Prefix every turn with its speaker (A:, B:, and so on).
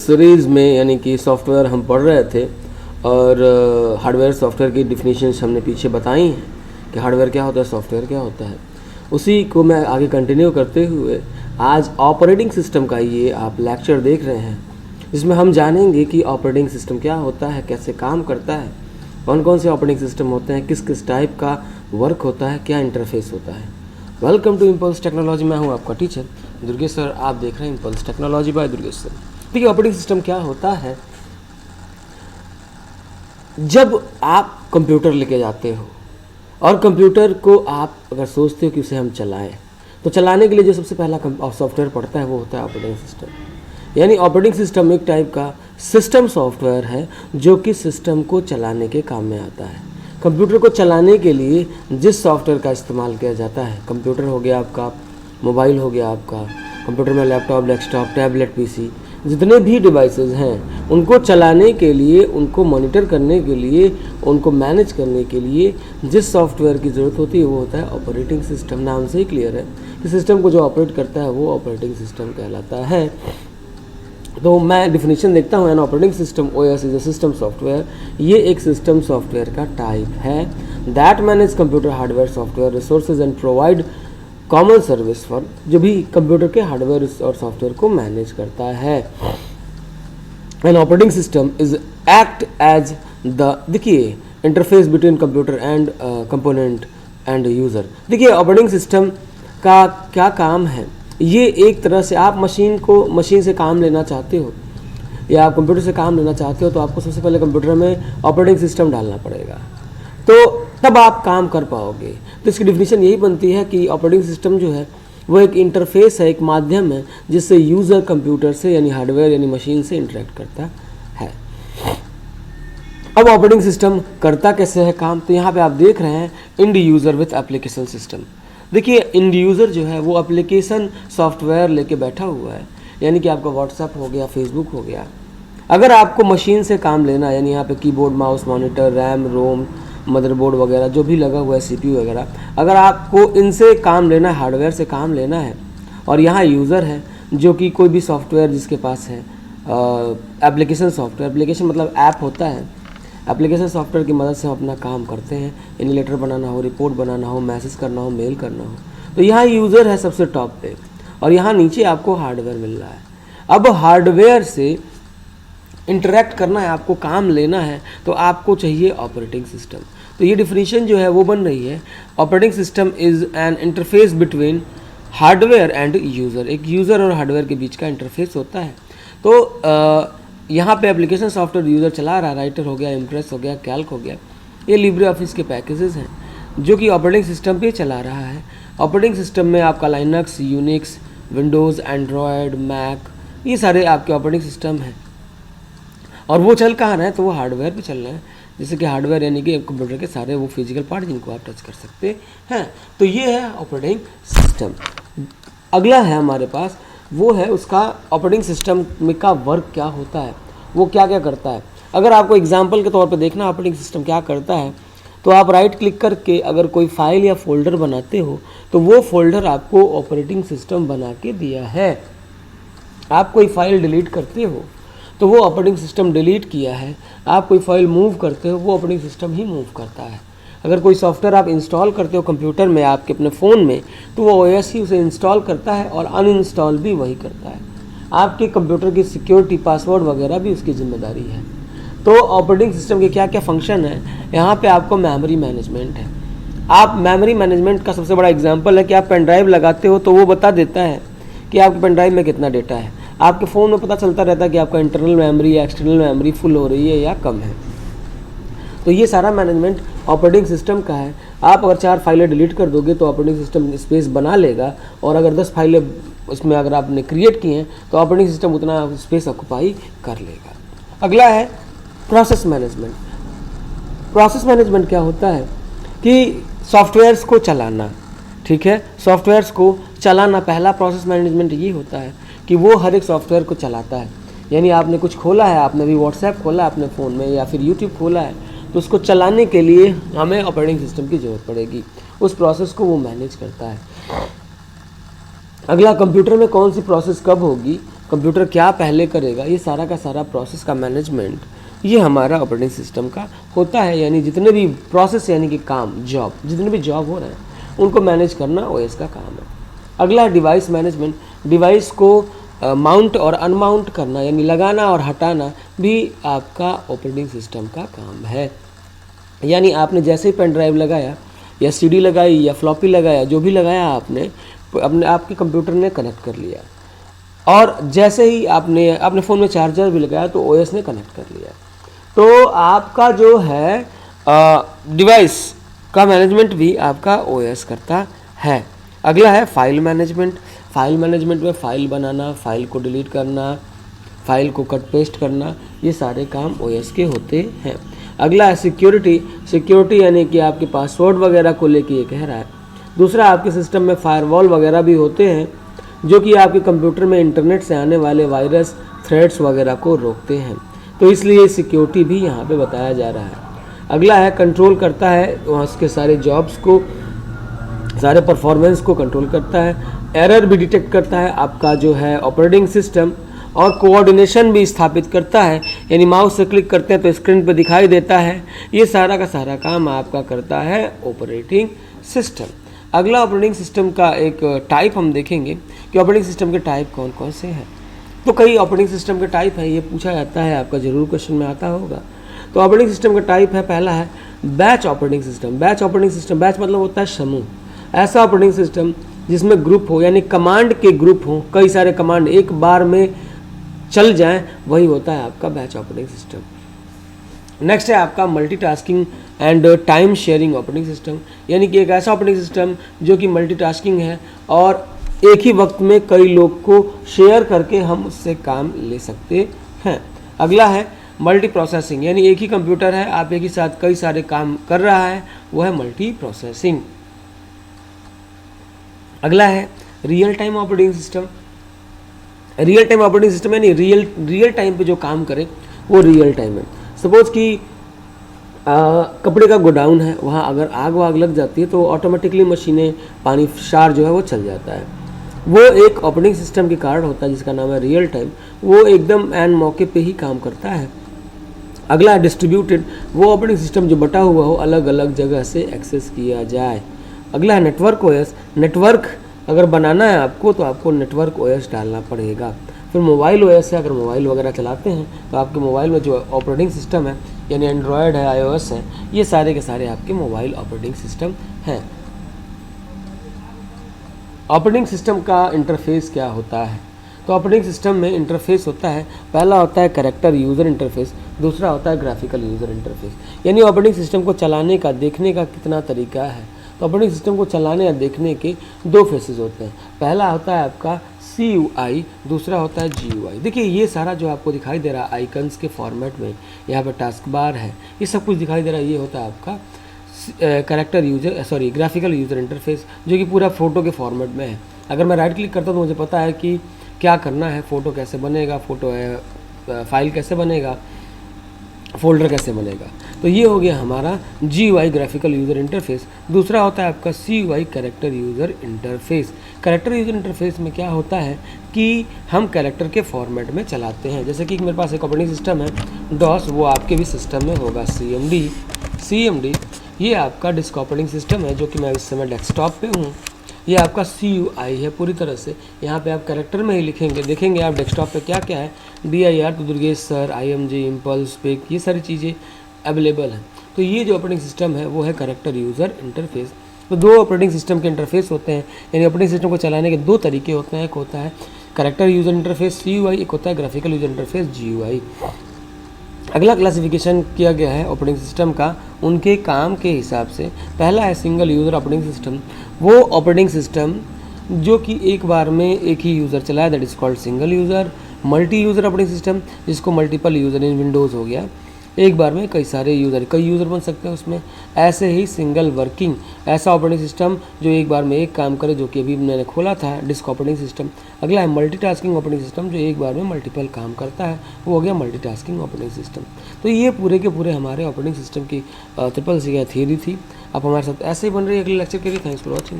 A: Series में यानी कि सॉफ्टवेयर हम पढ़ रहे थे और हार्डवेयर सॉफ्टवेयर की डिफिनीशंस हमने पीछे बताई हैं कि हार्डवेयर क्या होता है, सॉफ्टवेयर क्या होता है। उसी को मैं आगे कंटिन्यू करते हुए आज ऑपरेटिंग सिस्टम का ये आप लेक्चर देख रहे हैं, जिसमें हम जानेंगे कि ऑपरेटिंग सिस्टम क्या होता है, कैसे काम करता है, कौन कौन से ऑपरेटिंग सिस्टम होते हैं, किस किस टाइप का वर्क होता है, क्या इंटरफेस होता है। Welcome to Impulse Technology. मैं हूँ आपका टीचर दुर्गेश सर। आप देख रहे हैं impulse technology by Durgesh sir. देखिए, ऑपरेटिंग सिस्टम क्या होता है। जब आप कंप्यूटर लेके जाते हो और कंप्यूटर को आप अगर सोचते हो कि उसे हम चलाएं, तो चलाने के लिए जो सबसे पहला सॉफ्टवेयर पड़ता है वो होता है ऑपरेटिंग सिस्टम। यानी ऑपरेटिंग सिस्टम एक टाइप का सिस्टम सॉफ्टवेयर है जो कि सिस्टम को चलाने के काम में आता है। कंप्यूटर को चलाने के लिए जिस सॉफ्टवेयर का इस्तेमाल किया जाता है, कंप्यूटर हो गया आपका, मोबाइल हो गया आपका, कंप्यूटर में लैपटॉप, डेस्कटॉप, टैबलेट, पीसी, जितने भी डिवाइसेस हैं उनको चलाने के लिए, उनको मॉनिटर करने के लिए, उनको मैनेज करने के लिए जिस सॉफ्टवेयर की ज़रूरत होती है वो होता है ऑपरेटिंग सिस्टम। नाम से ही क्लियर है कि सिस्टम को जो ऑपरेट करता है वो ऑपरेटिंग सिस्टम कहलाता है। तो मैं डिफिनीशन देखता हूँ। N operating system OS is a system software. ये एक सिस्टम सॉफ्टवेयर का टाइप है that manage computer hardware software resources and provide common service for, जो भी कंप्यूटर के हार्डवेयर और सॉफ्टवेयर को मैनेज करता है। An operating system is act as the, देखिए, interface between computer and component and user. देखिए, ऑपरेटिंग सिस्टम का क्या काम है। ये एक तरह से आप मशीन से काम लेना चाहते हो या आप कंप्यूटर से काम लेना चाहते हो, तो आपको सबसे पहले कंप्यूटर में ऑपरेटिंग सिस्टम डालना पड़ेगा, तो तब आप काम कर पाओगे। तो इसकी डिफिनीशन यही बनती है कि ऑपरेटिंग सिस्टम जो है वो एक इंटरफेस है, एक माध्यम है जिससे यूज़र कंप्यूटर से यानी हार्डवेयर यानी मशीन से इंटरेक्ट करता है। अब ऑपरेटिंग सिस्टम करता कैसे है काम, तो यहाँ पे आप देख रहे हैं end user with application system. देखिए, इंड यूज़र जो है वो एप्लीकेशन सॉफ्टवेयर लेके बैठा हुआ है, यानी कि आपका व्हाट्सएप हो गया, फेसबुक हो गया। अगर आपको मशीन से काम लेना है, यानी यहाँ पे कीबोर्ड, माउस, मॉनिटर, रैम, रोम, मदरबोर्ड वगैरह जो भी लगा हुआ है, CPU वगैरह, अगर आपको इनसे काम लेना है, हार्डवेयर से काम लेना है, और यहाँ यूज़र है जो कि कोई भी सॉफ्टवेयर जिसके पास है, एप्लीकेशन सॉफ्टवेयर, एप्लीकेशन मतलब ऐप होता है, एप्लीकेशन सॉफ्टवेयर की मदद से हम अपना काम करते हैं। यानी लेटर बनाना हो, रिपोर्ट बनाना हो, मैसेज करना हो, मेल करना हो, तो यहाँ यूज़र है सबसे टॉप पे, और यहाँ नीचे आपको हार्डवेयर मिल रहा है। अब हार्डवेयर से इंटरेक्ट करना है, आपको काम लेना है, तो आपको चाहिए ऑपरेटिंग सिस्टम। तो ये डिफिनीशन जो है वो बन रही है, operating system is an interface between hardware end user. एक यूज़र और हार्डवेयर के बीच का इंटरफेस होता है। तो यहाँ पे एप्लीकेशन सॉफ्टवेयर यूज़र चला रहा है, राइटर हो गया, इम्प्रेस हो गया, कैल्क हो गया, ये लिब्रे ऑफिस के पैकेजेस हैं जो कि ऑपरेटिंग सिस्टम पे चला रहा है। ऑपरेटिंग सिस्टम में आपका Linux, Unix, Windows, Android, Mac, ये सारे आपके ऑपरेटिंग सिस्टम हैं। और वो चल कहाँ रहे हैं, तो वो हार्डवेयर पे चल रहे हैं। जैसे कि हार्डवेयर यानी कि कंप्यूटर के सारे वो फिजिकल पार्ट जिनको आप टच कर सकते हैं। तो ये है ऑपरेटिंग सिस्टम। अगला है हमारे पास, वो है उसका ऑपरेटिंग सिस्टम में का वर्क क्या होता है, वो क्या क्या करता है। अगर आपको एग्जांपल के तौर पे देखना ऑपरेटिंग सिस्टम क्या करता है, तो आप राइट क्लिक करके अगर कोई फाइल या फोल्डर बनाते हो, तो वो फोल्डर आपको ऑपरेटिंग सिस्टम बना के दिया है। आप कोई फाइल डिलीट करते हो तो वो ऑपरेटिंग सिस्टम डिलीट किया है। आप कोई फाइल मूव करते हो, वो ऑपरेटिंग सिस्टम ही मूव करता है। अगर कोई सॉफ्टवेयर आप इंस्टॉल करते हो कंप्यूटर में, आपके अपने फ़ोन में, तो वो OS ही उसे इंस्टॉल करता है और अनइंस्टॉल भी वही करता है। आपके कंप्यूटर की सिक्योरिटी, पासवर्ड वगैरह भी उसकी जिम्मेदारी है। तो ऑपरेटिंग सिस्टम के क्या क्या फंक्शन है, यहाँ पे आपको मेमोरी मैनेजमेंट है। आप मेमोरी मैनेजमेंट का सबसे बड़ा एग्जाम्पल है कि आप पेन ड्राइव लगाते हो तो वो बता देता है कि आपके पेन ड्राइव में कितना डेटा है। आपके फ़ोन में पता चलता रहता है कि आपका इंटरनल मेमोरी या एक्सटर्नल मेमोरी फुल हो रही है या कम है। तो ये सारा मैनेजमेंट ऑपरेटिंग सिस्टम का है। आप अगर 4 फाइलें डिलीट कर दोगे तो ऑपरेटिंग सिस्टम स्पेस बना लेगा, और अगर 10 फाइलें उसमें अगर आपने क्रिएट की हैं तो ऑपरेटिंग सिस्टम उतना स्पेस ऑक्यूपाई कर लेगा। अगला है प्रोसेस मैनेजमेंट। प्रोसेस मैनेजमेंट क्या होता है कि सॉफ्टवेयर्स को चलाना, ठीक है, सॉफ्टवेयर्स को चलाना। पहला प्रोसेस मैनेजमेंट ये होता है कि वो हर एक सॉफ्टवेयर को चलाता है। यानी आपने कुछ खोला है, आपने भी व्हाट्सएप खोला है अपने फ़ोन में या फिर यूट्यूब खोला है, तो उसको चलाने के लिए हमें ऑपरेटिंग सिस्टम की ज़रूरत पड़ेगी। उस प्रोसेस को वो मैनेज करता है। अगला, कंप्यूटर में कौन सी प्रोसेस कब होगी, कंप्यूटर क्या पहले करेगा, ये सारा का सारा प्रोसेस का मैनेजमेंट ये हमारा ऑपरेटिंग सिस्टम का होता है। यानी जितने भी प्रोसेस यानी कि काम, जॉब, जितने भी जॉब हो रहे हैं उनको मैनेज करना ओएस का काम है। अगला है डिवाइस मैनेजमेंट। डिवाइस को माउंट और अनमाउंट करना यानी लगाना और हटाना भी आपका ऑपरेटिंग सिस्टम का काम है। यानी आपने जैसे ही पेन ड्राइव लगाया या सीडी लगाई या फ्लॉपी लगाया, जो भी लगाया आपने अपने आपके कंप्यूटर ने कनेक्ट कर लिया, और जैसे ही आपने अपने फ़ोन में चार्जर भी लगाया तो ओएस ने कनेक्ट कर लिया। तो आपका जो है डिवाइस का मैनेजमेंट भी आपका ओएस करता है। अगला है फाइल मैनेजमेंट। फाइल मैनेजमेंट में फ़ाइल बनाना, फाइल को डिलीट करना, फाइल को कट पेस्ट करना, ये सारे काम ओएस के होते हैं। अगला है सिक्योरिटी। सिक्योरिटी यानी कि आपके पासवर्ड वगैरह को लेके ये कह रहा है। दूसरा, आपके सिस्टम में फायरवॉल वगैरह भी होते हैं जो कि आपके कंप्यूटर में इंटरनेट से आने वाले वायरस, थ्रेड्स वगैरह को रोकते हैं। तो इसलिए सिक्योरिटी भी यहाँ पे बताया जा रहा है। अगला है कंट्रोल करता है उसके सारे जॉब्स को, सारे परफॉर्मेंस को कंट्रोल करता है। एरर भी डिटेक्ट करता है आपका जो है ऑपरेटिंग सिस्टम, और कोऑर्डिनेशन भी स्थापित करता है। यानी माउस से क्लिक करते हैं तो स्क्रीन पर दिखाई देता है। ये सारा का सारा काम आपका करता है ऑपरेटिंग सिस्टम। अगला ऑपरेटिंग सिस्टम का एक टाइप हम देखेंगे कि ऑपरेटिंग सिस्टम के टाइप कौन कौन से हैं। तो कई ऑपरेटिंग सिस्टम के टाइप है, ये पूछा जाता है, आपका जरूर क्वेश्चन में आता होगा। तो ऑपरेटिंग सिस्टम का टाइप है, पहला है batch operating system. Batch operating system, batch मतलब होता है समूह। ऐसा ऑपरेटिंग सिस्टम जिसमें ग्रुप हो, यानी कमांड के ग्रुप हो, कई सारे कमांड एक बार में चल जाएं, वही होता है आपका बैच ऑपरेटिंग सिस्टम। नेक्स्ट है आपका multitasking and time sharing operating system. यानी कि एक ऐसा ऑपरेटिंग सिस्टम जो कि मल्टीटास्किंग है और एक ही वक्त में कई लोग को शेयर करके हम उससे काम ले सकते हैं। अगला है मल्टी प्रोसेसिंग। यानी एक ही कंप्यूटर है, आप एक ही साथ कई सारे काम कर रहा है, वो है मल्टी प्रोसेसिंग। अगला है real time operating system. Real time operating system यानी रियल टाइम पे जो काम करे वो रियल टाइम है। सपोज कि कपड़े का गोडाउन है, वहाँ अगर आग लग जाती है तो ऑटोमेटिकली मशीनें, पानी शार जो है वो चल जाता है। वो एक ऑपरेटिंग सिस्टम के कारण होता है जिसका नाम है रियल टाइम। वो एकदम एन मौके पे ही काम करता है। अगला डिस्ट्रीब्यूटेड, वो ऑपरेटिंग सिस्टम जो बटा हुआ हो, अलग अलग जगह से एक्सेस किया जाए। अगला है नेटवर्क ओएस। नेटवर्क अगर बनाना है आपको तो आपको नेटवर्क ओएस डालना पड़ेगा। फिर मोबाइल ओएस है, अगर मोबाइल वगैरह चलाते हैं तो आपके मोबाइल में जो ऑपरेटिंग सिस्टम है यानी एंड्रॉयड है, आईओएस है, ये सारे के सारे आपके मोबाइल ऑपरेटिंग सिस्टम हैं। ऑपरेटिंग सिस्टम का इंटरफेस क्या होता है? तो ऑपरेटिंग सिस्टम में इंटरफेस होता है, पहला होता है कैरेक्टर यूज़र इंटरफेस, दूसरा होता है ग्राफिकल यूज़र इंटरफेस। यानी ऑपरेटिंग सिस्टम को चलाने का, देखने का कितना तरीका है। तो ऑपरेटिंग सिस्टम को चलाने या देखने के दो फेसेस होते हैं। पहला होता है आपका CUI, दूसरा होता है GUI। देखिए ये सारा जो आपको दिखाई दे रहा है आइकन्स के फॉर्मेट में, यहाँ पर टास्क बार है, ये सब कुछ दिखाई दे रहा है, ये होता है आपका ग्राफिकल यूज़र इंटरफेस, जो कि पूरा फ़ोटो के फॉर्मेट में है। अगर मैं राइट क्लिक करता हूँ तो मुझे पता है कि क्या करना है, फ़ोटो कैसे बनेगा, फाइल कैसे बनेगा, फोल्डर कैसे बनेगा। तो ये हो गया हमारा GUI ग्राफिकल यूज़र इंटरफेस। दूसरा होता है आपका CUI character user interface. Character user interface में क्या होता है कि हम कैरेक्टर के फॉर्मेट में चलाते हैं। जैसे कि मेरे पास एक ऑपरेटिंग सिस्टम है DOS, वो आपके भी सिस्टम में होगा CMD। ये आपका डिस्क ऑपरेटिंग सिस्टम है जो कि मैं इस समय डेस्कटॉप पे हूँ। ये आपका CUI है पूरी तरह से। यहाँ पे आप कैरेक्टर में ही लिखेंगे, देखेंगे आप डेस्कटॉप पे क्या क्या है, DIR तो Durgesh sir, IMG, Impulse, pic, ये सारी चीज़ें अवेलेबल हैं। तो ये जो ऑपरेटिंग सिस्टम है वो है कैरेक्टर यूज़र इंटरफेस। तो दो ऑपरेटिंग सिस्टम के इंटरफेस होते हैं, यानी ऑपरेटिंग सिस्टम को चलाने के दो तरीके होते हैं। एक होता है कैरेक्टर यूज़र इंटरफेस CUI, एक होता है ग्राफिकल यूज़र इंटरफेस GUI। अगला क्लासिफिकेशन किया गया है ऑपरेटिंग सिस्टम का उनके काम के हिसाब से। पहला है सिंगल यूज़र ऑपरेटिंग सिस्टम। वो ऑपरेटिंग सिस्टम जो कि एक बार में एक ही यूज़र चलाए, that is called single user. Multi user operating system, जिसको मल्टीपल यूज़र इन विंडोज़ हो गया, एक बार में कई सारे यूज़र, कई यूज़र बन सकते हैं उसमें। ऐसे ही सिंगल वर्किंग, ऐसा ऑपरेटिंग सिस्टम जो एक बार में एक काम करे, जो कि अभी मैंने खोला था डिस्क ऑपरेटिंग सिस्टम। अगला है मल्टीटास्किंग ऑपरेटिंग सिस्टम, जो एक बार में मल्टीपल काम करता है, वो हो गया मल्टीटास्किंग ऑपरेटिंग सिस्टम। तो ये पूरे के पूरे हमारे ऑपरेटिंग सिस्टम की ट्रिपल सी थ्योरी थी। आप हमारे साथ ऐसे ही बन रही है। अगले लेक्चर के लिए थैंक्स फॉर वॉचिंग।